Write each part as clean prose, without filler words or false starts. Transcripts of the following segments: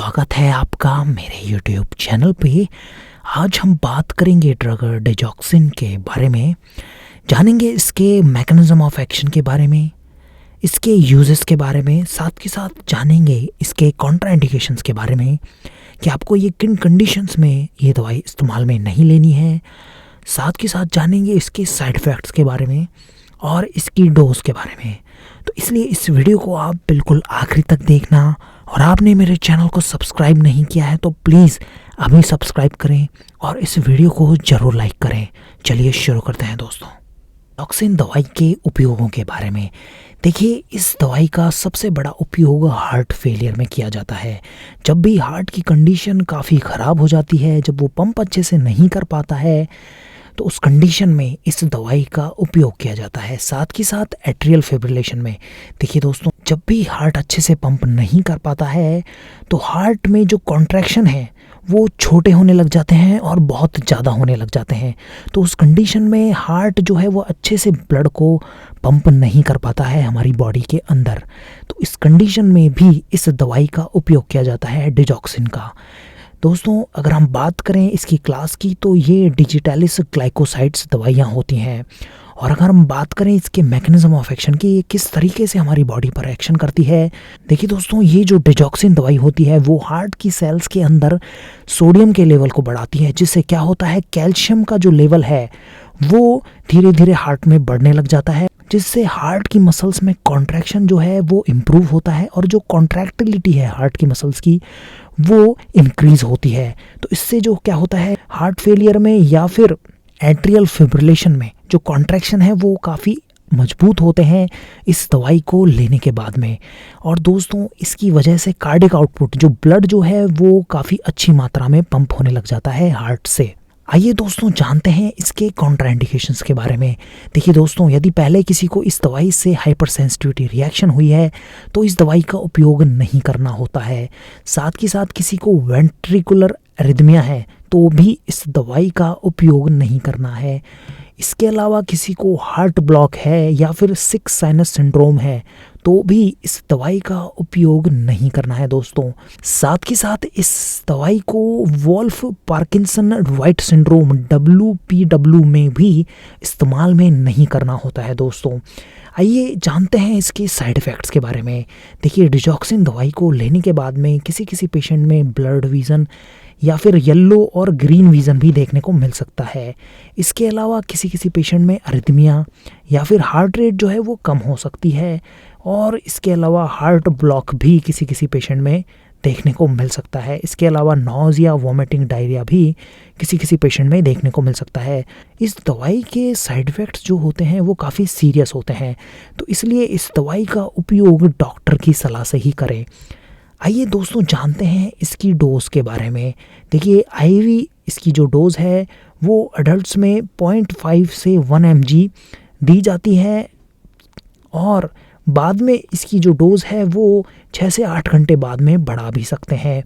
स्वागत है आपका मेरे YouTube चैनल पे। आज हम बात करेंगे ड्रग डिजॉक्सिन के बारे में, जानेंगे इसके मैकेनिज्म ऑफ एक्शन के बारे में, इसके यूजेस के बारे में, साथ के साथ जानेंगे इसके कॉन्ट्राइंडिकेशंस के बारे में कि आपको ये किन कंडीशंस में ये दवाई इस्तेमाल में नहीं लेनी है। साथ के साथ जानेंगे इसके साइड इफ़ेक्ट्स के बारे में और इसकी डोज के बारे में। तो इसलिए इस वीडियो को आप बिल्कुल आखिरी तक देखना, और आपने मेरे चैनल को सब्सक्राइब नहीं किया है तो प्लीज़ अभी सब्सक्राइब करें और इस वीडियो को ज़रूर लाइक करें। चलिए शुरू करते हैं दोस्तों। डिगॉक्सिन दवाई के उपयोगों के बारे में देखिए, इस दवाई का सबसे बड़ा उपयोग हार्ट फेलियर में किया जाता है। जब भी हार्ट की कंडीशन काफ़ी ख़राब हो जाती है, जब वो पंप अच्छे से नहीं कर पाता है, तो उस कंडीशन में इस दवाई का उपयोग किया जाता है। साथ के साथ एट्रियल फिब्रिलेशन में देखिए दोस्तों, जब भी हार्ट अच्छे से पंप नहीं कर पाता है तो हार्ट में जो कॉन्ट्रैक्शन है वो छोटे होने लग जाते हैं और बहुत ज़्यादा होने लग जाते हैं। तो उस कंडीशन में हार्ट जो है वो अच्छे से ब्लड को पंप नहीं कर पाता है हमारी बॉडी के अंदर। तो इस कंडीशन में भी इस दवाई का उपयोग किया जाता है डिगॉक्सिन का। दोस्तों, अगर हम बात करें इसकी क्लास की तो ये डिजिटैलिस ग्लाइकोसाइड्स दवाइयाँ होती हैं। और अगर हम बात करें इसके मैकेनिज्म ऑफ एक्शन की, ये किस तरीके से हमारी बॉडी पर एक्शन करती है, देखिए दोस्तों, ये जो डिगॉक्सिन दवाई होती है वो हार्ट की सेल्स के अंदर सोडियम के लेवल को बढ़ाती है, जिससे क्या होता है, कैल्शियम का जो लेवल है वो धीरे धीरे हार्ट में बढ़ने लग जाता है, जिससे हार्ट की मसल्स में कॉन्ट्रैक्शन जो है वो इम्प्रूव होता है और जो कॉन्ट्रैक्टिलिटी है हार्ट की मसल्स की वो इंक्रीज होती है। तो इससे जो क्या होता है, हार्ट फेलियर में या फिर एट्रियल फिब्रिलेशन में जो कॉन्ट्रैक्शन है वो काफ़ी मजबूत होते हैं इस दवाई को लेने के बाद में। और दोस्तों, इसकी वजह से कार्डिक आउटपुट, जो ब्लड जो है वो काफ़ी अच्छी मात्रा में पंप होने लग जाता है हार्ट से। आइए दोस्तों जानते हैं इसके कॉन्ट्राइंडिकेशंस के बारे में। देखिए दोस्तों, यदि पहले किसी को इस दवाई से हाइपर सेंसिटिविटी रिएक्शन हुई है तो इस दवाई का उपयोग नहीं करना होता है। साथ ही साथ किसी को वेंट्रिकुलर एरिथमिया है तो भी इस दवाई का उपयोग नहीं करना है। इसके अलावा किसी को हार्ट ब्लॉक है या फिर सिक साइनस सिंड्रोम है तो भी इस दवाई का उपयोग नहीं करना है दोस्तों। साथ ही साथ इस दवाई को Wolff Parkinson White syndrome WPW में भी इस्तेमाल में नहीं करना होता है दोस्तों। आइए जानते हैं इसके साइड इफ़ेक्ट्स के बारे में। देखिए, डिगॉक्सिन दवाई को लेने के बाद में किसी किसी पेशेंट में ब्लड विज़न या फिर येलो और ग्रीन विज़न भी देखने को मिल सकता है। इसके अलावा किसी किसी पेशेंट में अरिथमिया या फिर हार्ट रेट जो है वो कम हो सकती है, और इसके अलावा हार्ट ब्लॉक भी किसी किसी पेशेंट में देखने को मिल सकता है। इसके अलावा नॉज़िया, वॉमिटिंग, डायरिया भी किसी किसी पेशेंट में देखने को मिल सकता है। इस दवाई के साइड इफ़ेक्ट्स जो होते हैं वो काफ़ी सीरियस होते हैं, तो इसलिए इस दवाई का उपयोग डॉक्टर की सलाह से ही करें। आइए दोस्तों जानते हैं इसकी डोज के बारे में। देखिए, IV इसकी जो डोज़ है वो अडल्ट्स में 0.5 से 1 mg दी जाती है, और बाद में इसकी जो डोज़ है वो 6 से 8 घंटे बाद में बढ़ा भी सकते हैं।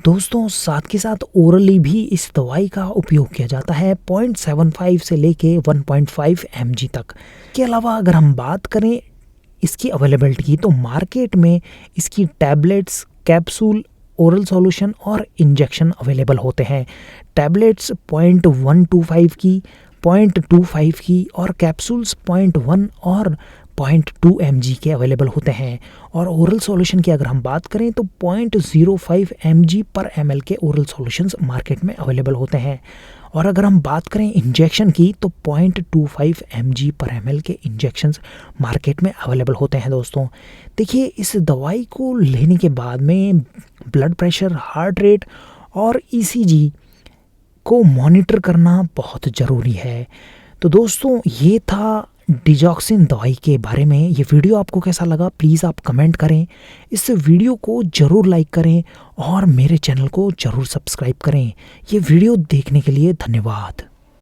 दोस्तों, साथ के साथ ओरली भी इस दवाई का उपयोग किया जाता है 0.75 से लेके 1.5 mg तक। के अलावा अगर हम बात करें इसकी अवेलेबिलिटी की, तो मार्केट में इसकी टैबलेट्स, कैप्सूल, ओरल सॉल्यूशन और इंजेक्शन अवेलेबल होते हैं। टैबलेट्स 0.125 की, 0.25 की और कैप्सूल्स 0.1 और 0.2 mg के अवेलेबल होते हैं। और ओरल सॉल्यूशन की अगर हम बात करें तो 0.05 mg पर ml के ओरल सॉल्यूशंस मार्केट में अवेलेबल होते हैं। और अगर हम बात करें इंजेक्शन की तो 0.25 mg पर ml के इंजेक्शंस मार्केट में अवेलेबल होते हैं दोस्तों। देखिए, इस दवाई को लेने के बाद में ब्लड प्रेशर, हार्ट रेट और ECG को मॉनिटर करना बहुत ज़रूरी है। तो दोस्तों, ये था डिगॉक्सिन दवाई के बारे में। ये वीडियो आपको कैसा लगा प्लीज़ आप कमेंट करें। इस वीडियो को ज़रूर लाइक करें और मेरे चैनल को ज़रूर सब्सक्राइब करें। ये वीडियो देखने के लिए धन्यवाद।